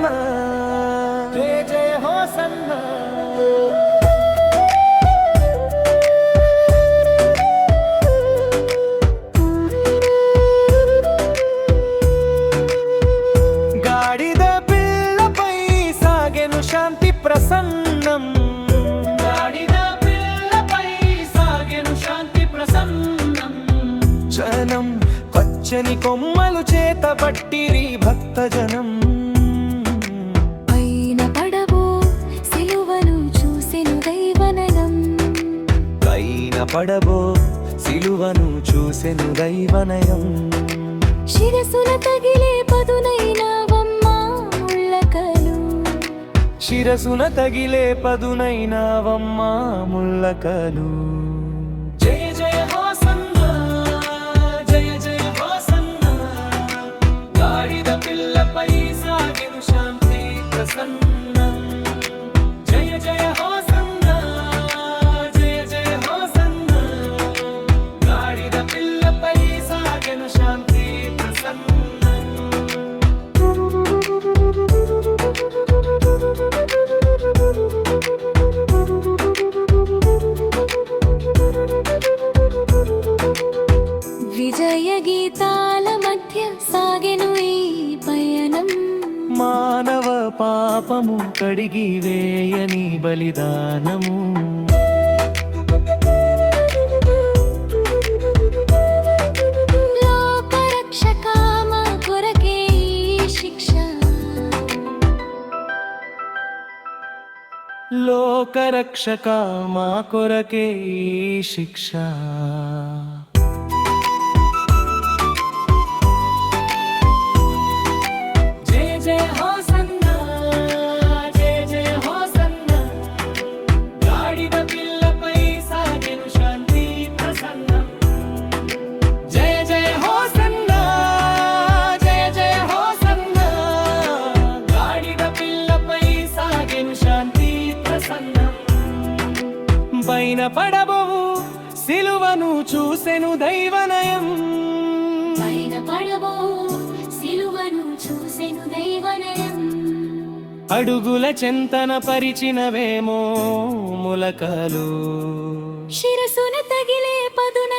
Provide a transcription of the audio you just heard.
Hosanna, జయ జయ hosanna. గాడిద పిల్లపై సాగెను శాంతి ప్రసన్నం, గాడిద పిల్లపై సాగెను శాంతి ప్రసన్నం. జనం పచ్చని కొమ్మలు చేతబట్టిరి భక్తజనం. పైన పడవో సిలువను చూసెను దైవనయం, పైన పడవో సిలువను చూసెను దైవనయం. శిరసున తగిలే పదునైనవమ్మ ముళ్ళకలు, శిరసున తగిలే పదునైనవమ్మ ముళ్ళకలు. జయ జయ హోసన్న, జయ జయ హోసన్న. గాడిద పిల్లపై సాగెను శాంతి ప్రసన్నం. జయ జయ హోసన్న, జయ జయ హోసన్న. గాడిద పిల్లపై సాగెను శాంతి ప్రసన్నం. విజయ గీతాల మధ్య సాగెను ఈ పయనం. మానవ పాపము కడిగి వేయని బలిదానము. లోకరక్షక మా కొరకే ఈ శిక్ష, లోకరక్షక మా కొరకే ఈ శిక్ష. జయ జయ హోసన్న, జయ జయ హోసన్న. గాడిద పిల్లపై సాగెను శాంతి ప్రసన్నం. జయ జయ హోసన్న, జయ జయ హోసన్న. గాడిద పిల్లపై సాగెను శాంతి ప్రసన్నం. పైన పడబోవు సిలువను చూసెను దైవనయం, పైన పడవో సిలువను చూసెను దైవనయం. అడుగుల చెంతన పరిచినవేమో ములకలు, శిరసున తగిలే పదున